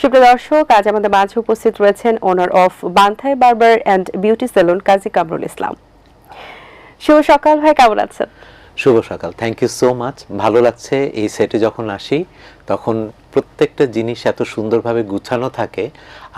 সুপ্রিয় দর্শক, আজ আমাদের মাঝে উপস্থিত রয়েছেন owner of Banthai barber and beauty salon Kazi Kamrul Islam. শুভ সকাল ভাই, কেমন আছেন? শুভ সকাল, থ্যাংক ইউ সো মাচ। ভালো লাগছে এই সেটে যখন আসি তখন প্রত্যেকটা জিনিস এত সুন্দরভাবে গুছানো থাকে,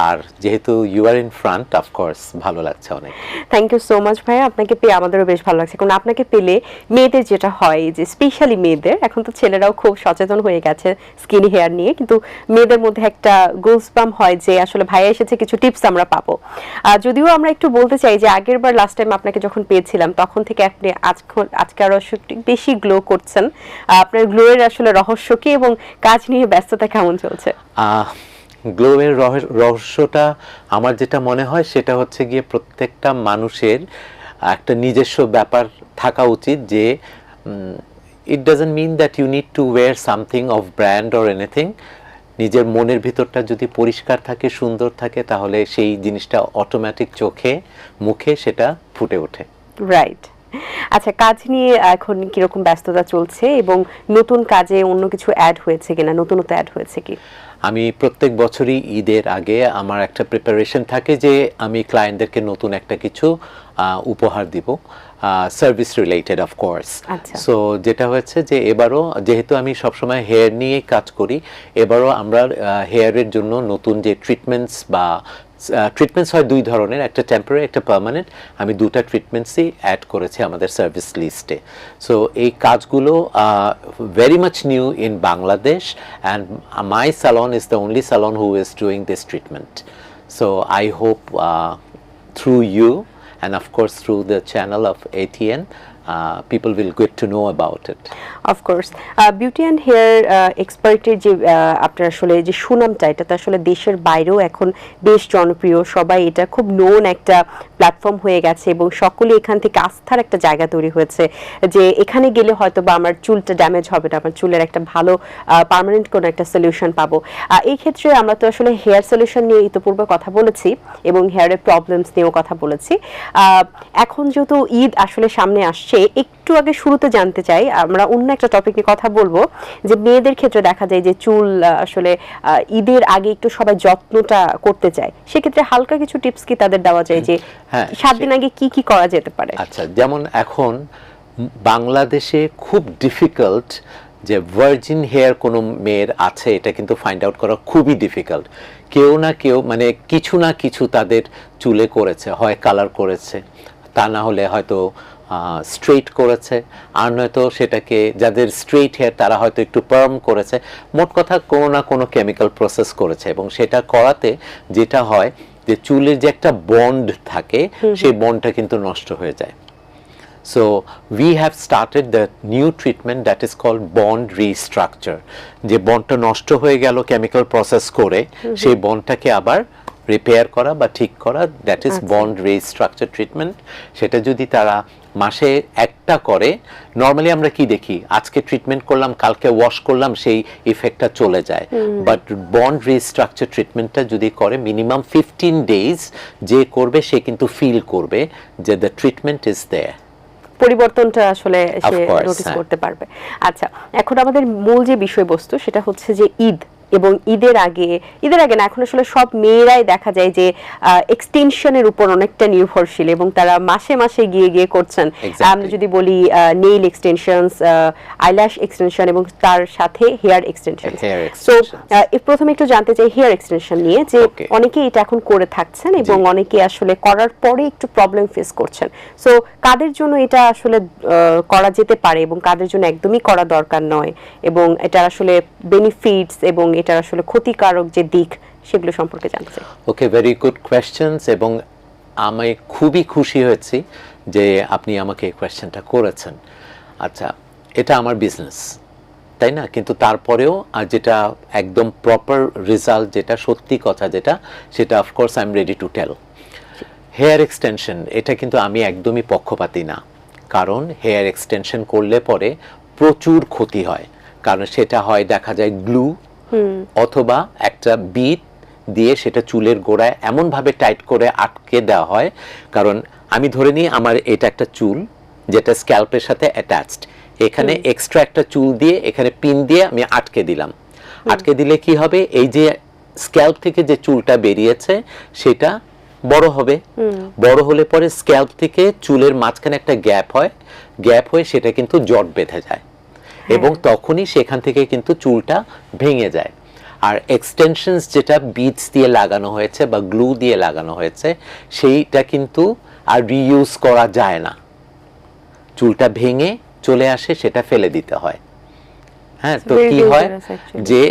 আর যেহেতু you are in front, of course ভালো লাগছে অনেক। থ্যাংক ইউ সো মাচ ভাই, আপনাকে পেয়ে আমাদেরও বেশ ভালো লাগছে। কারণ আপনাকে পেলে মেয়েদের যেটা হয়, যে স্পেশালি মেয়েদের, এখন তো ছেলেরাও খুব সচেতন হয়ে গেছে স্কিন হেয়ার নিয়ে, কিন্তু মেয়েদের মধ্যে একটা গুজবাম হয় যে আসলে ভাইয়া এসেছে, কিছু টিপস আমরা পাবো। যদিও আমরা একটু বলতে চাই যে আগের বার লাস্ট টাইম আপনাকে যখন পেয়েছিলাম তখন থেকে আপনি আজকে আরো বেশি গ্লো করছেন। আপনার গ্লো এর আসলে রহস্য কি এবং কাজ নিয়ে ব্যস্ততা কেমন চলছে? গ্লোয়ের রহস্যটা আমার যেটা মনে হয় সেটা হচ্ছে গিয়ে প্রত্যেকটা মানুষের একটা নিজস্ব ব্যাপার থাকা উচিত, যে it doesn't mean that you need to wear something of brand or anything. নিজের মনের ভিতরটা যদি পরিষ্কার থাকে, সুন্দর থাকে, তাহলে সেই জিনিসটা অটোমেটিক চোখে মুখে সেটা ফুটে ওঠে। রাইট। আচ্ছা, কাজ নিয়ে এখন কিরকম ব্যস্ততা চলছে এবং নতুন কাজে অন্য কিছু অ্যাড হয়েছে কিনা, নতুনত্ব অ্যাড হয়েছে কি? আমি প্রত্যেক বছরই ঈদের আগে আমার একটা প্রিপারেশন থাকে যে আমি ক্লায়েন্টদেরকে নতুন একটা কিছু উপহার দিব, সার্ভিস রিলেটেড অফকোর্স। সো যেটা হয়েছে যে এবারও যেহেতু আমি সবসময় হেয়ার নিয়েই কাজ করি, এবারও আমরা হেয়ারের জন্য নতুন যে ট্রিটমেন্টস হয় দুই ধরনের, একটা টেম্পোরারি, একটা পার্মানেন্ট। আমি দুটা ট্রিটমেন্টসই অ্যাড করেছি আমাদের সার্ভিস লিস্টে। সো এই কাজগুলো very much new in Bangladesh, and my salon is the only salon who is doing this treatment. So I hope through you and of course through the channel of ATN, people will get to know about it. Of course, beauty and hair এক্সপার্টের যে আপনার আসলে যে সুনামটা, এটা তো আসলে দেশের বাইরেও এখন বেশ জনপ্রিয়। সবাই এটা খুব নোন একটা প্ল্যাটফর্ম হয়ে গেছে এবং সকলে এখান থেকে আস্থার একটা জায়গা তৈরি হয়েছে যে এখানে গেলে হয়তো বা আমার চুলটা ড্যামেজ হবে না, আমার চুলের একটা ভালো পার্মানেন্ট কোনো একটা সলিউশন পাবো। এই ক্ষেত্রে আমরা তো আসলে হেয়ার সলিউশন নিয়ে ইতিপূর্বে কথা বলেছি এবং হেয়ারের প্রবলেমস নিয়েও কথা বলেছি। এখন যেহেতু ঈদ আসলে সামনে আসছে, একটু আগে শুরুতে জানতে চাই, আমরা অন্য একটা টপিক নিয়ে কথা বলবো, যে মেয়েদের ক্ষেত্রে দেখা যায় যে চুল আসলে ঈদের আগে একটু সবাই যত্নটা করতে চায়, সেক্ষেত্রে হালকা কিছু টিপস কি তাদের দেওয়া যায় যে 7 দিন আগে কি কি করা যেতে পারে? আচ্ছা, যেমন এখন বাংলাদেশে খুব ডিফিকাল্ট যে ভার্জিন হেয়ার কোনো মেয়ের আছে, এটা কিন্তু ফাইন্ড আউট করা খুবই ডিফিকাল্ট। কেউ না কেউ মানে কিছু না কিছু তাদের চুলে করেছে, হয় কালার করেছে, তা না হলে হয়তো স্ট্রেইট করেছে, আর নয়তো সেটাকে যাদের স্ট্রেইট হেয়ার তারা হয়তো একটু পার্ম করেছে। মোট কথা কোনো না কোনো কেমিক্যাল প্রসেস করেছে, এবং সেটা করাতে যেটা হয় যে চুলের যে একটা বন্ড থাকে সেই বন্ডটা কিন্তু নষ্ট হয়ে যায়। So we have started the new treatment that is called bond restructure. যে বন্ডটা নষ্ট হয়ে গেল কেমিক্যাল প্রসেস করে, সেই বন্ডটাকে আবার রিপেয়ার করা বা ঠিক করা, that is bond restructure treatment. সেটা যদি তারা মাসে একটা করে, নর্মালি আমরা কি দেখি, আজকে ট্রিটমেন্ট করলাম, কালকে ওয়াশ করলাম, সেই ইফেক্টটা চলে যায়। বাট বন্ড রিস্ট্রাকচার ট্রিটমেন্টটা যদি করে মিনিমাম 15 days, যে করবে সে কিন্তু ফিল করবে যে দ্য ট্রিটমেন্ট ইজ দেয়ার, পরিবর্তনটা আসলে সে নোটিস করতে পারবে। আচ্ছা, এখন আমাদের মূল যে বিষয়বস্তু সেটা হচ্ছে যে ঈদ এবং ঈদের আগে না, এখন আসলে সব মেয়েরাই দেখা যায় যে এক্সটেনশনের উপর অনেকটা নির্ভরশীল এবং তারা মাসে মাসে গিয়ে করছেন। আমরা যদি বলি নেইল এক্সটেনশনস, আইল্যাশ এক্সটেনশন এবং তার সাথে হেয়ার এক্সটেনশন। সো প্রথমে একটু জানতে চাই হেয়ার এক্সটেনশন নিয়ে, যে অনেকেই এটা এখন করে থাকছেন এবং অনেকে আসলে করার পরে একটু প্রবলেম ফেস করছেন। সো কাদের জন্য এটা আসলে করা যেতে পারে এবং কাদের জন্য একদমই করা দরকার নয়, এবং এটা আসলে বেনিফিটস এবং এটা আসলে ক্ষতিকারক যে দিক, সেগুলো সম্পর্কে জানতে চাই। ওকে, ভেরি গুড কোয়েশ্চেনস, এবং আমি খুবই খুশি হয়েছি যে আপনি আমাকে এই কোয়েশ্চেনটা করেছেন। আচ্ছা, এটা আমার বিজনেস, তাই না? কিন্তু তারপরেও যেটা একদম প্রপার রেজাল্ট, যেটা সত্যি কথা, সেটা of course I am ready to tell. Hair extension, এটা কিন্তু আমি একদমই পক্ষপাতী না, কারণ হেয়ার এক্সটেনশন করলে পরে প্রচুর ক্ষতি হয়। কারণ সেটা হয় দেখা যায় গ্লু অথবা একটা বিট দিয়ে সেটা চুলের গোড়ায় এমনভাবে টাইট করে আটকে দেওয়া হয়। কারণ আমি ধরে নিই আমার এটা একটা চুল যেটা স্ক্যাল্পের সাথে অ্যাটাচড, এখানে এক্সট্রা একটা চুল দিয়ে এখানে পিন দিয়ে আমি আটকে দিলাম। আটকে দিলে কি হবে, এই যে স্ক্যাল্প থেকে যে চুলটা বেরিয়েছে সেটা বড় হবে, বড় হলে পরে স্ক্যাল্প থেকে চুলের মাঝখানে একটা গ্যাপ হয়ে সেটা কিন্তু জট বেঁধে যায় এবং তখনই সেখান থেকে কিন্তু চুলটা ভেঙে যায়। আর এক্সটেনশনস যেটা বিটস দিয়ে লাগানো হয়েছে বা গ্লু দিয়ে লাগানো হয়েছে সেইটা কিন্তু আর রিইউজ করা যায় না, চুলটা ভেঙে চলে আসে, সেটা ফেলে দিতে হয়। হ্যাঁ, তো কি হয় যে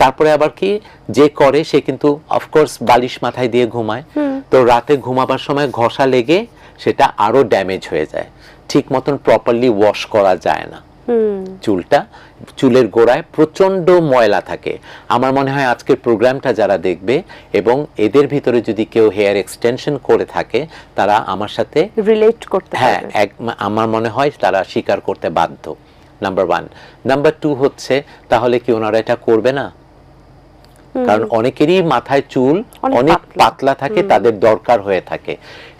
তারপরে আবার কি যে করে সে কিন্তু অফকোর্স বালিশ মাথায় দিয়ে ঘুমায়, তো রাতে ঘুমাবার সময় ঘষা লেগে সেটা আরো ড্যামেজ হয়ে যায়, ঠিক মতন প্রপারলি ওয়াশ করা যায় না চুলের গোড়ায় প্রচন্ড ময়লা থাকে। আমার মনে হয় আজকের প্রোগ্রামটা যারা দেখবে এবং এদের ভিতরে যদি কেউ হেয়ার এক্সটেনশন করে থাকে তারা আমার সাথে রিলেট করতে হ্যাঁ আমার মনে হয় তারা স্বীকার করতে বাধ্য। নাম্বার 1। নাম্বার 2 হচ্ছে তাহলে কি ওনারা এটা করবে না? কারণ অনেকেরই মাথায় চুল অনেক পাতলা থাকে, তাদের দরকার হয়ে থাকে,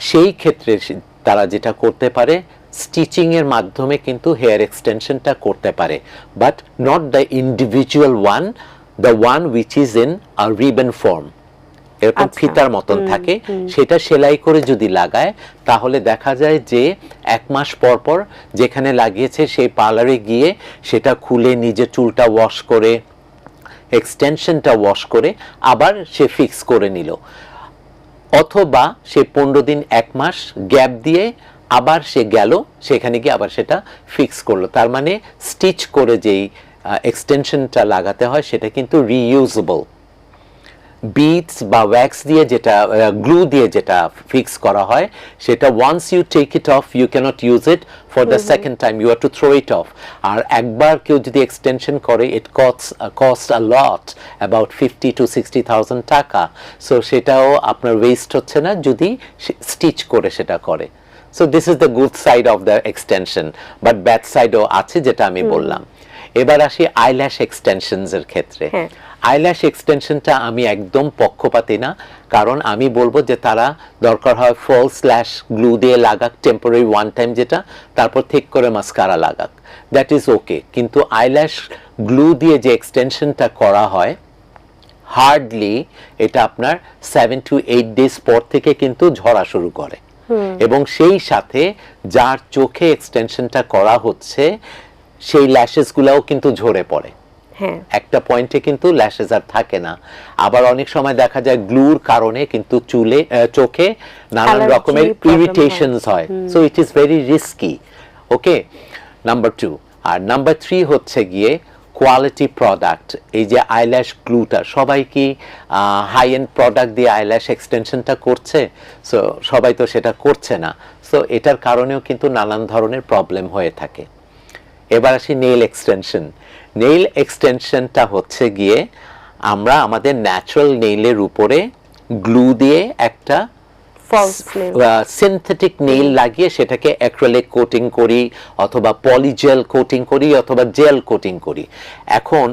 সেই ক্ষেত্রে তারা যেটা করতে পারে স্টিচিং এর মাধ্যমে কিন্তু হেয়ার এক্সটেনশনটা করতে পারে, but not the individual one, the one which is in a ribbon form, এরকম ফিতার মতন থাকে, সেটা সেলাই করে যদি লাগায় তাহলে দেখা যায় যে 1 মাস পর পর যেখানে লাগিয়েছে সেই পার্লারে গিয়ে সেটা খুলে নিজের চুলটা ওয়াশ করে এক্সটেনশনটা ওয়াশ করে আবার সে ফিক্স করে নিল, অথবা সে 15 দিন 1 মাস গ্যাপ দিয়ে আবার সে গেল সেখানে গিয়ে আবার সেটা ফিক্স করলো। তার মানে স্টিচ করে যেই এক্সটেনশনটা লাগাতে হয় সেটা কিন্তু রিইউজেবল। বিটস বা ওয়্যাক্স দিয়ে যেটা গ্লু দিয়ে যেটা ফিক্স করা হয় সেটা once you take it off you can't use it for the second time, you have to throw it off. আর একবার কেউ যদি এক্সটেনশন করে it cost a lot, about 50 to 60,000 টাকা। সো সেটাও আপনার ওয়েস্ট হচ্ছে না যদি স্টিচ করে সেটা করে। So this is the good side of the extension, but bad সাইডও আছে যেটা আমি বললাম। এবার আসি আইল্যাশ এক্সটেনশনস এর ক্ষেত্রে। আইল্যাশ এক্সটেনশনটা আমি একদম পক্ষপাতী না, কারণ আমি বলবো যে তারা দরকার হয় ফলস ল্যাশ গ্লু দিয়ে লাগাক টেম্পোরারি ওয়ান টাইম যেটা, তারপর ঠিক করে মাস্কারা লাগাক, দ্যাট ইজ ওকে। কিন্তু আইল্যাশ গ্লু দিয়ে যে এক্সটেনশনটা করা হয় হার্ডলি এটা আপনার 7 to 8 ডেজ পর থেকে কিন্তু ঝরা শুরু করে, এবং সেই সাথে যার চোখে এক্সটেনশনটা করা হচ্ছে সেই ল্যাশেস গুলাও কিন্তু ঝরে পড়ে, একটা পয়েন্টে কিন্তু ল্যাশেস আর থাকে না। আবার অনেক সময় দেখা যায় গ্লুর কারণে কিন্তু চোখে নানান রকমের ইরিটেশনস হয়, so it is very risky. Okay, number 2। আর নাম্বার 3 হচ্ছে গিয়ে কোয়ালিটি প্রোডাক্ট। এই যে আইল্যাশ গ্লুটা, সবাই কি হাই এন্ড প্রোডাক্ট দিয়ে আইল্যাশ এক্সটেনশনটা করছে? সো সবাই তো সেটা করছে না, সো এটার কারণেও কিন্তু নানান ধরনের প্রবলেম হয়ে থাকে। এবার আসি নেইল এক্সটেনশন। নেইল এক্সটেনশনটা হচ্ছে গিয়ে আমরা আমাদের ন্যাচারাল নেইলের উপরে গ্লু দিয়ে একটা সিনথেটিক নেইল লাগিয়ে সেটাকে অ্যাক্রিলিক কোটিং করি, অথবা পলিজেল কোটিং করি, অথবা জেল কোটিং করি। এখন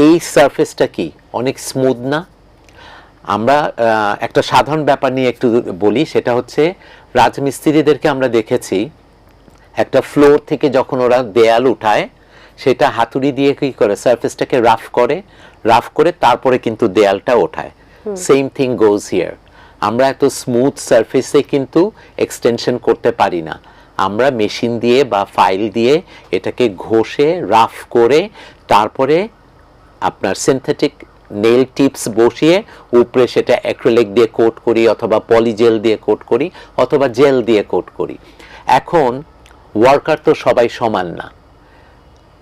এই সারফেসটা কি অনেক স্মুথ না? আমরা একটা সাধারণ ব্যাপার নিয়ে একটু বলি, সেটা হচ্ছে রাজমিস্ত্রিদেরকে আমরা দেখেছি একটা ফ্লোর থেকে যখন ওরা দেয়াল উঠায় সেটা হাতুড়ি দিয়ে কি করে সারফেসটাকে রাফ করে তারপরে কিন্তু দেয়ালটা ওঠায়। Same thing goes here. আমরা এত স্মুথ সারফেসে কিন্তু এক্সটেনশন করতে পারি না, আমরা মেশিন দিয়ে বা ফাইল দিয়ে এটাকে ঘষে রাফ করে তারপরে আপনার সিনথেটিক নেল টিপস বসিয়ে উপরে সেটা অ্যাক্রিলিক দিয়ে কোট করি, অথবা পলিজেল দিয়ে কোট করি, অথবা জেল দিয়ে কোট করি। এখন ওয়ার্কার তো সবাই সমান না,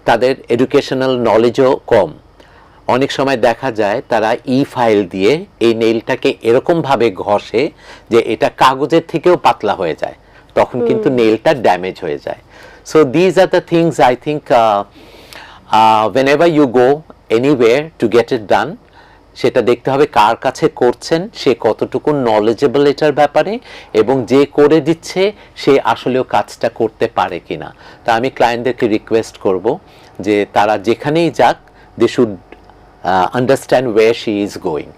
তাদের এডুকেশনাল নলেজও কম। অনেক সময় দেখা যায় তারা ফাইল দিয়ে এই নেইলটাকে এরকম ভাবে ঘষে যে এটা কাগজের থেকেও পাতলা হয়ে যায়, তখন কিন্তু নেইলটা ড্যামেজ হয়ে যায়। So these are the things I think whenever you go anywhere to get it done, সেটা দেখতে হবে কার কাছে করছেন, সে কতটুকু নলেজেবল এটার ব্যাপারে, এবং যে করে দিচ্ছে সে আসলেও কাজটা করতে পারে কিনা। তা আমি ক্লায়েন্টদেরকে রিকোয়েস্ট করব যে তারা যেখানেই যাক they should understand where she is going.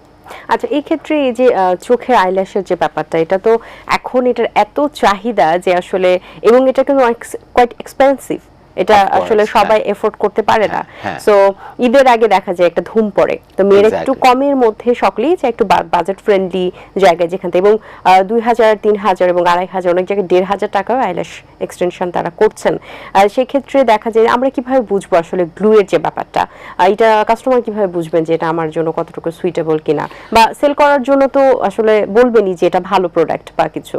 আচ্ছা, এই ক্ষেত্রে এই যে চোখের আইল্যাশের যে ব্যাপারটা, এটা তো এখন এটার এত চাহিদা যে আসলে, এবং এটা কিন্তু কোয়াইট এক্সপেন্সিভ, এটা Of course, আসলে সবাই এফোর্ড করতে পারে না। হ্যাঁ। সো ঈদের আগে দেখা যায় একটা ধুম পড়ে, তো মেয়ের একটু Exactly. কমের মধ্যে সকলেই যে একটু বাজেট ফ্রেন্ডলি জায়গায় যেখান থেকে, এবং 2000, 3000 এবং 2500, অনেক জায়গায় 1500 টাকাও আইল্যাশ এক্সটেনশন তারা করছেন। সেই ক্ষেত্রে দেখা যায় আমরা কিভাবে বুঝবো আসলে গ্লু এর যে ব্যাপারটা, এটা কাস্টমার কিভাবে বুঝবেন যে এটা আমার জন্য কতটুকু সুইটেবল কিনা, বা সেল করার জন্য তো আসলে বলবেনই যে এটা ভালো প্রোডাক্ট বা কিছু।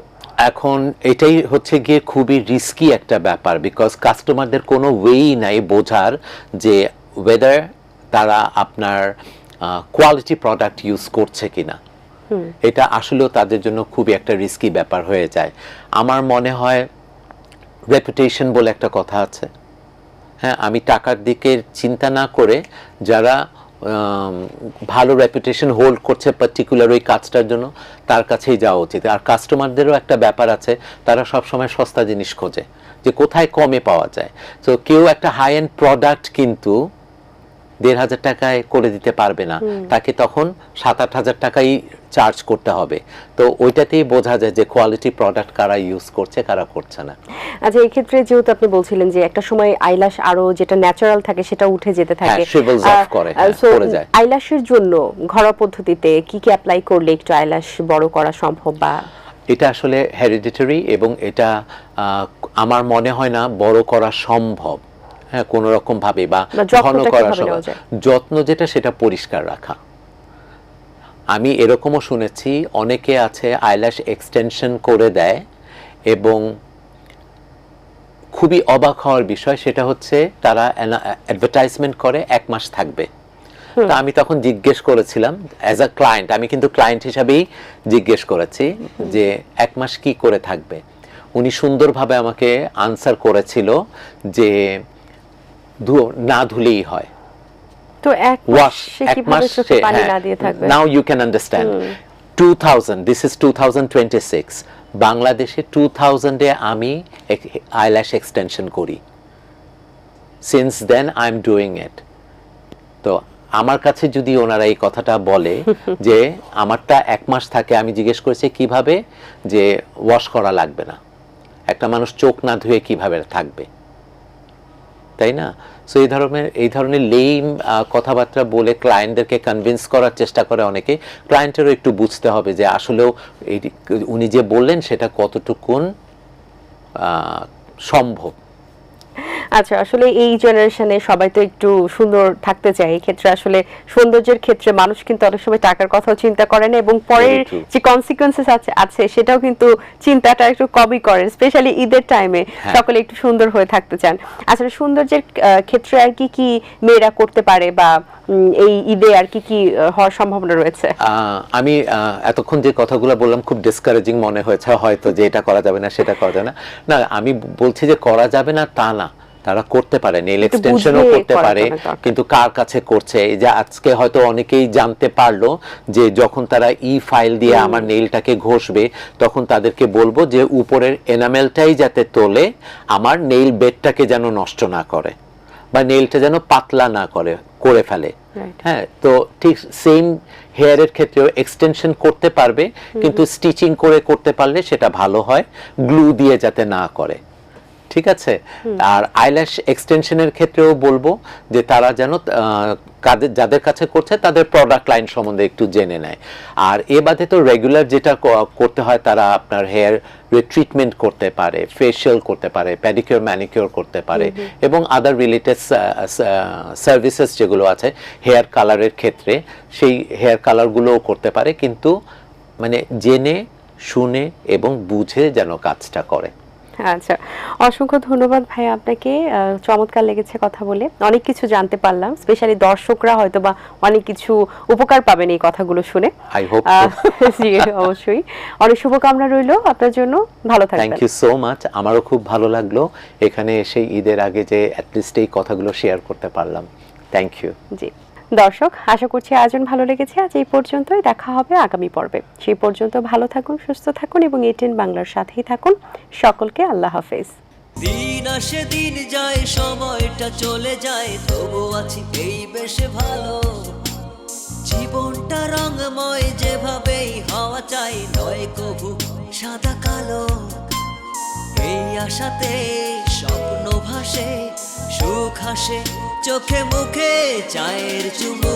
এখন এটাই হচ্ছে গিয়ে খুবই রিস্কি একটা ব্যাপার, বিকজ কাস্টমারদের কোনো ওয়েই নাই বোঝার যে ওয়েদার তারা আপনার কোয়ালিটি প্রোডাক্ট ইউজ করছে কিনা। এটা আসলেও তাদের জন্য খুবই একটা রিস্কি ব্যাপার হয়ে যায়। আমার মনে হয় রেপুটেশন বলে একটা কথা আছে, হ্যাঁ, আমি টাকার দিকে চিন্তা না করে যারা ভালো রেপুটেশন হোল্ড করছে পার্টিকুলার ওই কাজটার জন্য, তার কাছেই যাওয়া উচিত। আর কাস্টমারদেরও একটা ব্যাপার আছে, তারা সবসময় সস্তা জিনিস খোঁজে, যে কোথায় কমে পাওয়া যায়। তো কেউ একটা হাই এন্ড প্রোডাক্ট কিন্তু 1500 টাকায় করে দিতে পারবে না, তাকে তখন 7-8 হাজার টাকাই চার্জ করতে হবে। তো ওইটাতেই বোঝা যায় যে কোয়ালিটি প্রোডাক্ট কারা ইউজ করছে কারা করছে না। আচ্ছা, এই ক্ষেত্রে যেহেতু আপনি বলছিলেন যে একটা সময় আইল্যাশ আরো যেটা ন্যাচারাল থাকে সেটা উঠে যেতে থাকে, shrivels off করে, পড়ে যায়। আইল্যাশের জন্য ঘরোয়া পদ্ধতিতে কি কি অ্যাপ্লাই করলে একটু আইল্যাশ বড় করা সম্ভব? বা এটা আসলে হেরিডিটারি, এবং এটা আমার মনে হয় না বড় করা সম্ভব, হ্যাঁ, কোনো রকম ভাবে, বা ঘন করা সম্ভব। যত্ন যেটা সেটা পরিষ্কার রাখা। আমি এরকমও শুনেছি অনেকে আছে আইল্যাশ এক্সটেনশন করে দেয়, এবং খুবই অবাক হওয়ার বিষয় সেটা হচ্ছে তারা অ্যাডভার্টাইজমেন্ট করে 1 মাস থাকবে। তা আমি তখন জিজ্ঞেস করেছিলাম অ্যাজ আ ক্লায়েন্ট, আমি কিন্তু ক্লায়েন্ট হিসাবেই জিজ্ঞেস করেছি যে 1 মাস কি করে থাকবে। উনি সুন্দরভাবে আমাকে আনসার করেছিল যে না ধুলেই হয়। তো এক মাস চোখে পানি না দিয়ে থাকবে। Now you can understand 2000, this is 2026, বাংলাদেশে 2000-এ আমি আইল্যাশ এক্সটেনশন করি। Since then I am doing it. তো আমার কাছে যদি ওনারা এই কথাটা বলে যে আমারটা 1 মাস থাকে, আমি জিজ্ঞেস করেছি কিভাবে, যে ওয়াশ করা লাগবে না। একটা মানুষ চোখ না ধুয়ে কিভাবে থাকবে, তাই না? সো এই ধরনের লেম কথাবার্তা বলে ক্লায়েন্টদেরকে কনভিন্স করার চেষ্টা করে অনেকে। ক্লায়েন্টেরও একটু বুঝতে হবে যে আসলেও উনি যে বললেন সেটা কতটুকুন সম্ভব। আচ্ছা, আসলে এই জেনারেশনে সবাই তো একটু সুন্দর থাকতে চায়। এই ক্ষেত্রে আসলে সৌন্দর্যের ক্ষেত্রে মানুষ কিন্তু অনেক সময় টাকার কথাও চিন্তা করে না, এবং পরের যে কনসিকুয়েন্সেস আছে সেটাও কিন্তু চিন্তাটা একটু কমই করে, স্পেশালি ঈদের টাইমে সকলে একটু সুন্দর হয়ে থাকতে চান। আসলে সৌন্দর্যের ক্ষেত্রে আর কি কি মেয়েরা করতে পারে, বা এই ঈদে আর কি কি হওয়ার সম্ভাবনা রয়েছে? আমি এতক্ষণ যে কথাগুলো বললাম খুব ডিসকারেজিং মনে হয়েছে হয়তো, যে এটা করা যাবে না সেটা করা যাবে না। না, আমি বলছি যে করা যাবে না তা না, তারা করতে পারে, নেল এক্সটেনশনও করতে পারে, কিন্তু কার কাছে করছে। এই যে আজকে হয়তো অনেকেই জানতে পারলো যে যখন তারা ফাইল দিয়ে আমার নেইলটাকে ঘষবে, তখন তাদেরকে বলবো যে উপরের এনামেলটাই যাতে তোলে, আমার নেইল বেডটাকে যেন নষ্ট না করে, বা নেইলটা যেন পাতলা না করে ফেলে। হ্যাঁ, তো ঠিক সেম হেয়ারের ক্ষেত্রেও এক্সটেনশন করতে পারবে, কিন্তু স্টিচিং করে করতে পারলে সেটা ভালো হয়, গ্লু দিয়ে যাতে না করে। ঠিক আছে? আর আইল্যাশ এক্সটেনশনের ক্ষেত্রেও বলবো যে তারা যেন যাদের কাছে করছে তাদের প্রোডাক্ট লাইন সম্বন্ধে একটু জেনে নেয়। আর এ বাদে তো রেগুলার যেটা করতে হয়, তারা আপনার হেয়ার ট্রিটমেন্ট করতে পারে, ফেশিয়াল করতে পারে, প্যাডিকিউর ম্যানিকিউর করতে পারে, এবং আদার রিলেটেড সার্ভিসেস যেগুলো আছে হেয়ার কালারের ক্ষেত্রে, সেই হেয়ার কালারগুলোও করতে পারে, কিন্তু মানে জেনে শুনে এবং বুঝে যেন কাজটা করে। আচ্ছা, অসংখ্য ধন্যবাদ ভাই আপনাকে। চমৎকার লেগেছে কথা বলে, অনেক কিছু জানতে পারলাম। স্পেশালি দর্শকরা হয়তো বা অনেক কিছু উপকার পাবেন এই কথাগুলো শুনে। আই হোপ জি, অবশ্যই। অনেক শুভকামনা রইল আপনার জন্য, ভালো থাকবেন। Thank you so much. আমারও খুব ভালো লাগলো এখানে এসে ঈদের আগে যে অ্যাটলিস্ট এই কথাগুলো শেয়ার করতে পারলাম। Thank you. জি দর্শক, আশা করছি আয়োজন ভালো লেগেছে। আজ এই পর্যন্তই, দেখা হবে আগামী পর্বে। সেই পর্যন্ত ভালো থাকুন, সুস্থ থাকুন, এবং এটিএন বাংলার সাথেই থাকুন। সকলকে আল্লাহ হাফেজ। দিন আসে দিন যায়, সময়টা চলে যায়, তবু আছি এই বেশ ভালো। জীবনটা রঙময়, যেভাবেই হওয়া চাই, নয় কভু সাদা কালো। এই আশাতে স্বপ্ন ভাসে, সুখ হাসে চোখে মুখে চায়ের চুমুক